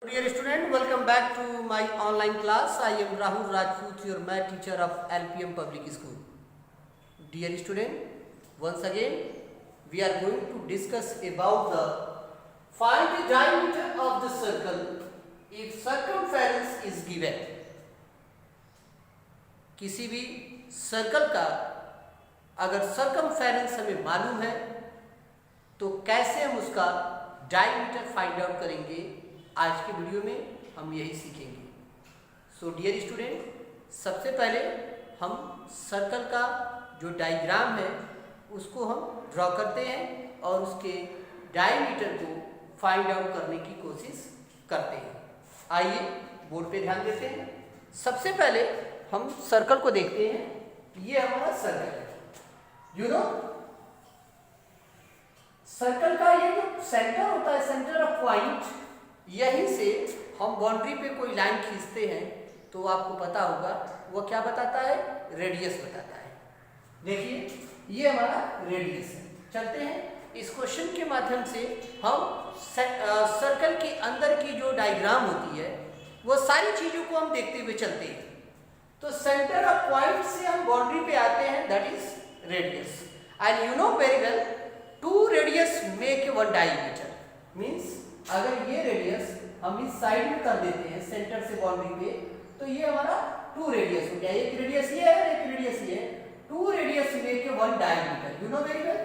Dear student, welcome back to my online class. I am Rahul Rajput, your math teacher of LPM Public School. Dear student, once again we are going to discuss about the find the diameter of the circle if circumference is given. किसी भी circle का अगर circumference हमें मालूम है तो कैसे हम उसका डायमीटर फाइंड आउट करेंगे, आज के वीडियो में हम यही सीखेंगे. सो डियर स्टूडेंट, सबसे पहले हम सर्कल का जो डायग्राम है उसको हम ड्रॉ करते हैं और उसके डायमीटर को फाइंड आउट करने की कोशिश करते हैं. आइए बोर्ड पे ध्यान देते हैं. सबसे पहले हम सर्कल को देखते हैं. ये हमारा सर्कल है. यू नो सर्कल का ये जो सेंटर होता है, सेंटर ऑफ पॉइंट, यहीं से हम बाउंड्री पे कोई लाइन खींचते हैं तो आपको पता होगा वो क्या बताता है, रेडियस बताता है. देखिए ये हमारा रेडियस है. चलते हैं इस क्वेश्चन के माध्यम से हम सर्कल के अंदर की जो डायग्राम होती है वो सारी चीजों को हम देखते हुए चलते हैं. तो सेंटर ऑफ पॉइंट से हम बाउंड्री पे आते हैं, that is radius. And you know very well, two radius make one diameter. Means अगर ये रेडियस हम इस साइड में कर देते हैं सेंटर से बाउंड्री पे, तो ये हमारा टू रेडियस हो गया. एक रेडियस ये है, एक रेडियस ये है. Two radius make one diameter. You know very well,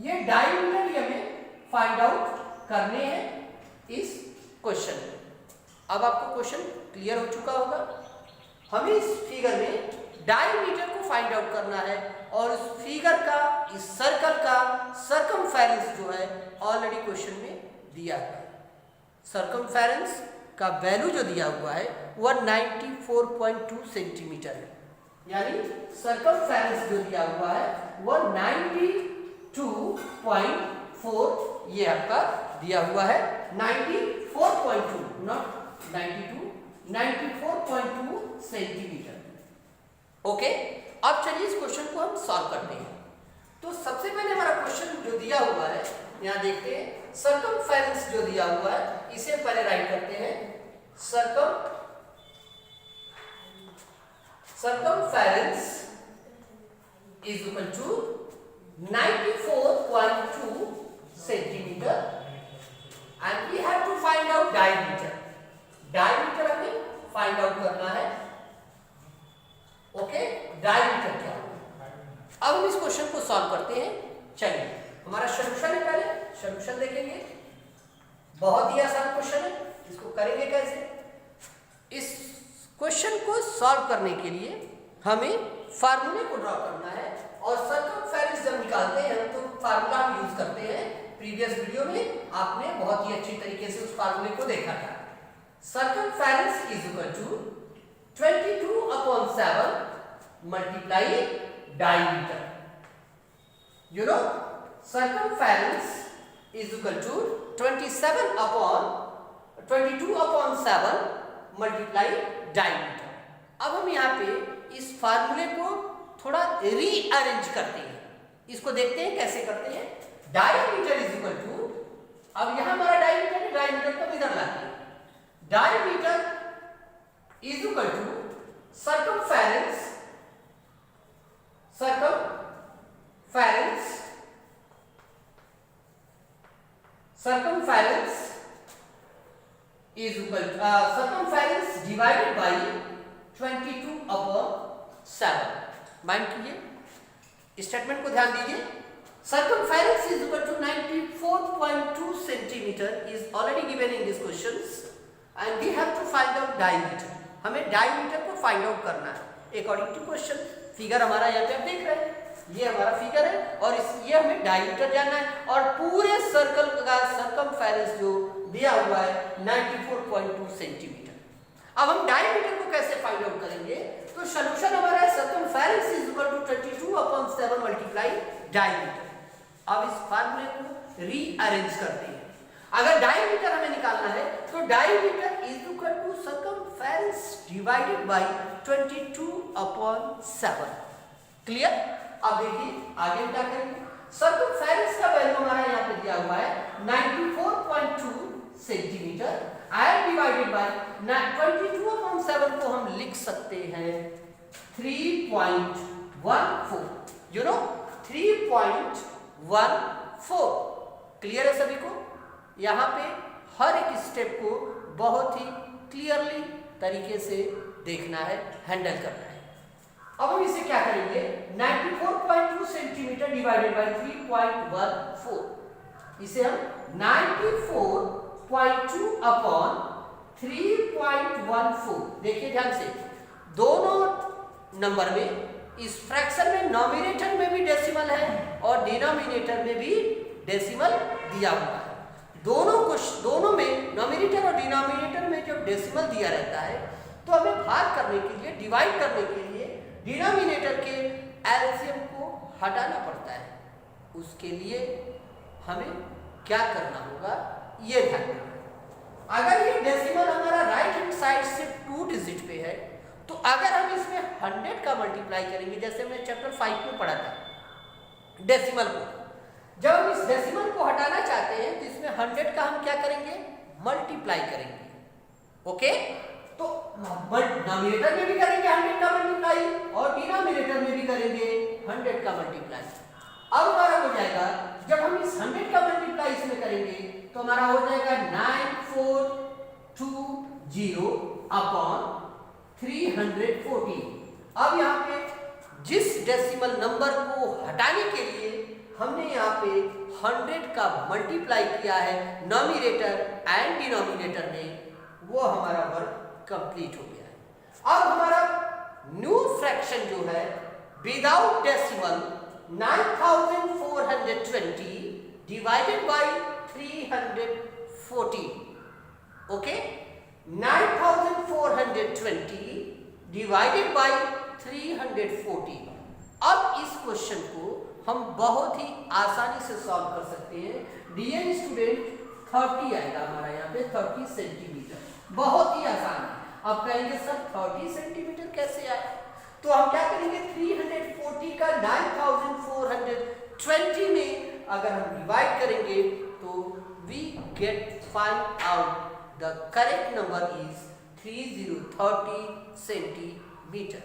ये डायमीटर हमें फाइंड आउट करने हैं इस क्वेश्चन में. अब आपको क्वेश्चन क्लियर हो चुका होगा. हमें इस फिगर में डायमीटर को फाइंड आउट करना है और उस फिगर का, इस सर्कल का सर्कमफेरेंस जो है ऑलरेडी क्वेश्चन में दिया है. सर्कमफेरेंस का वैल्यू जो दिया हुआ है 194.2 सेंटीमीटर है. यानी सर्कमफेरेंस जो दिया हुआ है 192.4, ये आपका दिया हुआ है 94.2, नॉट 92, 94.2 सेंटीमीटर. ओके, अब चलिए इस क्वेश्चन को हम सॉल्व करते हैं. तो सबसे पहले हमारा क्वेश्चन जो दिया हुआ है, यहां देखते हैं सर्कमफेरेंस जो दिया हुआ है इसे पहले राइट करते हैं. Circumference is equal to 94.2 centimetre and we have to find out diameter. Diameter हमें फाइंड आउट करना है. ओके, डायमीटर क्या है. अब हम इस क्वेश्चन को सॉल्व करते हैं. चलिए, हमारा सॉल्यूशन है. पहले सॉल्यूशन देखेंगे. बहुत ही आसान क्वेश्चन है. इसको करेंगे कैसे? इस क्वेश्चन को सॉल्व करने के लिए हमें फार्मूले को ड्रॉ करना है और सर्कमफेरेंस जब निकालते हैं तो फार्मूला हम यूज करते हैं. प्रीवियस वीडियो में आपने बहुत ही अच्छी तरीके से उस फार्मूले को देखा था. Circumference is equal to 22/7 multiply diameter. You know circumference is equal to 22/7 multiply diameter. अब हम यहाँ पे इस फार्मूले को थोड़ा रीअरेंज करते हैं. इसको देखते हैं कैसे करते हैं. डायमीटर इज इक्वल टू, अब यहाँ हमारा डायमीटर है, डायमीटर को इधर लाते हैं. Diameter is equal to circumference is equal to circumference divided by 22/7. Mind कीजिए, स्टेटमेंट को ध्यान दीजिए. circumference is equal to 94.2 centimeter is already given in these questions and we have to find out diameter. हमें diameter को find out करना है according to question. Figure हमारा यहाँ पे आप देख रहे हैं, ये हमारा फिगर है और ये हमें डायमीटर जानना है और पूरे सर्कल का सर्कमफेरेंस जो दिया हुआ है 94.2 सेंटीमीटर. अब हम डायमीटर को कैसे फाइंड आउट करेंगे? तो सॉल्यूशन हमारा है circumference is equal to 22/7 multiply diameter. अब इस फार्मूले को रीअरेंज करते हैं. अगर डायमीटर हमें निकालना है तो diameter is equal to circumference divided by 22/7. Clear? अब देखिए आगे क्या करेंगे. सर्कमफेरेंस का वैल्यू हमारा यहाँ पे दिया हुआ है 94.2 सेंटीमीटर एंड डिवाइडेड बाय 22/7 को हम लिख सकते हैं 3.14, यू नो 3.14। क्लियर है सभी को? यहाँ पे हर एक स्टेप को बहुत ही क्लियरली तरीके से देखना है, हैंडल करना है। अब हम इसे क्या करेंगे, 94.2 सेंटीमीटर डिवाइडेड बाय 3.14, इसे हम 94.2 अपॉन 3.14। देखिए ध्यान से, दोनों नंबर में, इस फ्रैक्शन में नॉमिनेटर में भी डेसिमल है और डिनोमिनेटर में भी डेसिमल दिया हुआ है। दोनों में नॉमिनेटर और डिनोमिनेटर में जब डेसिमल दिया रहता है तो हमें भाग करने के लिए, डिवाइड करने के लिए डिनोमिनेटर के एलसीएम को हटाना पड़ता है। उसके लिए हमें क्या करना होगा, ये ध्यान रखना। अगर ये डेसिमल हमारा राइट हैंड साइड से 2 डिजिट पे है तो अगर हम इसमें 100 का मल्टीप्लाई करेंगे, जैसे हमने चैप्टर 5 में पढ़ा था डेसिमल को, जब हम इस डेसिमल को हटाना चाहते हैं तो इसमें 100 का हम क्या करेंगे, मल्टीप्लाई करेंगे। ओके, तो नॉमिनेटर में भी करेंगे 100 का मल्टीप्लाई और डिनोमिनेटर में भी करेंगे 100 का मल्टीप्लाई। अब हमारा हो जाएगा, जब हम इस 100 का मल्टीप्लाई इसमें करेंगे तो हमारा हो जाएगा 9420 अपॉन 340। अब यहाँ पे जिस डेसिमल नंबर को हटाने के लिए हमने यहाँ पे 100 का मल्टीप्लाई किया है नॉमिनेटर एंड डिनोमिनेटर में, वो हमारा वर्क कंप्लीट हो गया है। अब हमारा न्यू फ्रैक्शन जो है without decimal 9420 divided bye 340। Okay, 9420 divided bye 340। अब इस क्वेश्चन को हम बहुत ही आसानी से सॉल्व कर सकते हैं। डियर स्टूडेंट, 30 आएगा हमारा यहाँ पे, 30 सेंटीमीटर, बहुत ही आसान है। अब कहेंगे सर 30 सेंटीमीटर कैसे आए, तो हम क्या करेंगे, 340 का 9420 में अगर हम डिवाइड करेंगे तो we get find out the correct number is 3030 centimetre.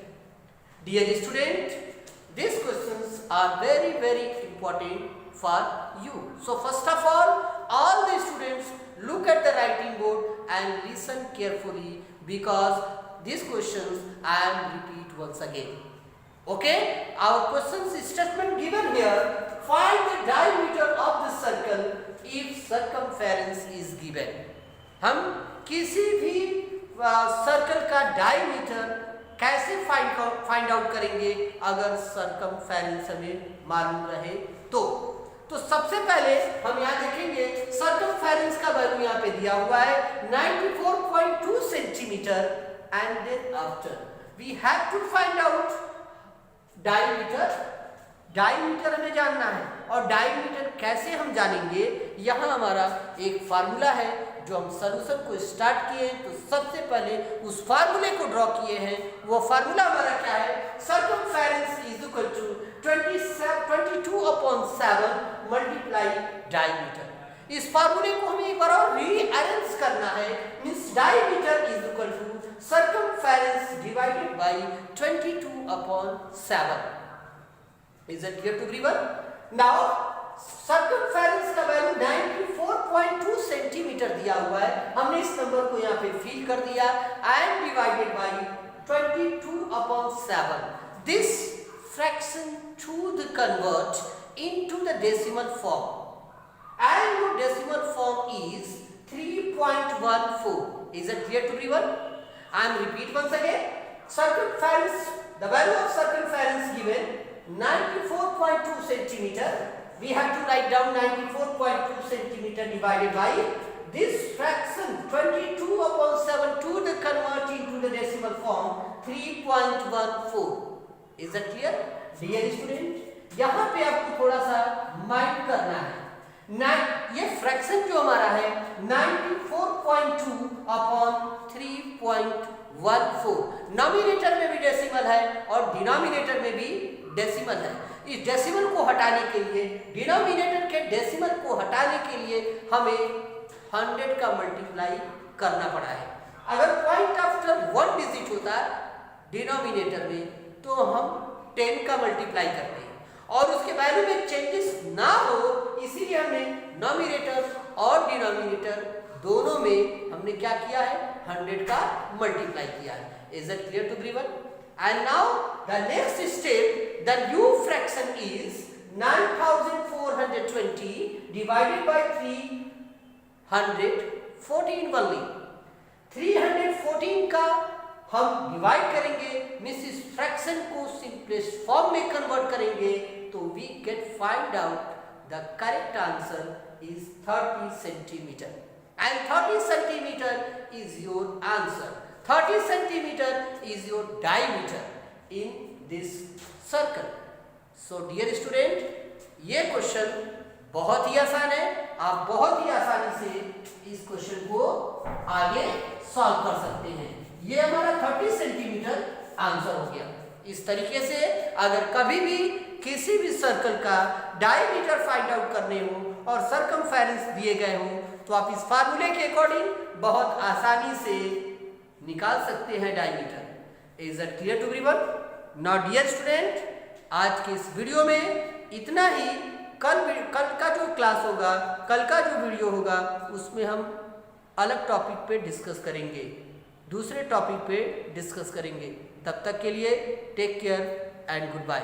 Dear student, these questions are very important for you. So first of all the students look at the writing board and listen carefully because these questions I am repeat once again. Okay, our questions statement given here. Find the diameter of the circle if circumference is given. हम किसी भी circle का diameter कैसे find out करेंगे अगर circumference हमें मालूम रहे तो सबसे पहले हम यहाँ देखेंगे सरकमफेरेंस का वैल्यू यहाँ पे दिया हुआ है 94.2 centimetre and then after we have to find out diameter. Diameter हमें जानना है और डायमीटर कैसे हम जानेंगे, यहाँ हमारा एक फार्मूला है जो हम सॉल्यूशन को स्टार्ट किए तो सबसे पहले उस फार्मूले को ड्रॉ किए हैं। वो फार्मूला हमारा क्या है, circumference is equal to 22/7 multiply diameter. इस फार्मूले को हमें एक बार और रीअरेंज करना है, means diameter is equal to circumference divided by 22/7। Is it clear to everyone? Now circumference का वैल्यू 94.2 सेंटीमीटर दिया हुआ है, हमने इस नंबर को यहाँ पे फिल कर दिया and divided by 22/7। This fraction to the convert into the decimal form and your decimal form is 3.14. Is it clear to everyone? I am repeat once again. Circumference, the value of circumference given 94.2 centimeter. We have to write down 94.2 centimeter divided by this fraction 22/7 to the convert into the decimal form 3.14. Is that clear? Dear student, यहाँ पे आपको थोड़ा सा mind करना है। ये fraction जो हमारा है 94.2/3.14, नॉमिनेटर में भी डेसिमल है और डिनोमिनेटर में भी डेसिमल है। इस डेसिमल को हटाने के लिए, डिनोमिनेटर के डेसिमल को हटाने के लिए हमें 100 का मल्टीप्लाई करना पड़ा है। अगर पॉइंट आफ्टर 1 डिजिट होता डिनोमिनेटर में तो हम 10 का मल्टीप्लाई करते हैं और उसके वैल्यू में चेंजेस ना हो, इसीलिए हमने नॉमिनेटर और डिनोमिनेटर दोनों में हमने क्या किया है, 100 का मल्टीप्लाई किया है। Is it clear to everyone? And now the next step, the new fraction is 9420 divided by 314 only. 314 का हम डिवाइड करेंगे, मींस इस फ्रैक्शन को सिंपलेस्ट फॉर्म में कन्वर्ट करेंगे, तो we get find out the correct answer is 30 centimetre and 30 centimetre is your answer. 30 centimetre is your diameter in this circle. So dear student, ये question बहुत ही आसान है, आप बहुत ही आसानी से इस क्वेश्चन को आगे सॉल्व कर सकते हैं। ये हमारा 30 सेंटीमीटर आंसर हो गया। इस तरीके से अगर कभी भी किसी भी सर्कल का डायमीटर फाइंड आउट करने हो और सरकमफेरेंस दिए गए हो तो आप इस फार्मूले के अकॉर्डिंग बहुत आसानी से निकाल सकते हैं diameter. Is it clear to everyone? Now dear student, आज के इस वीडियो में इतना ही। कल का जो क्लास होगा, कल का जो वीडियो होगा, उसमें हम अलग टॉपिक पे डिस्कस करेंगे, दूसरे टॉपिक पे डिस्कस करेंगे। तब तक के लिए take care and good bye.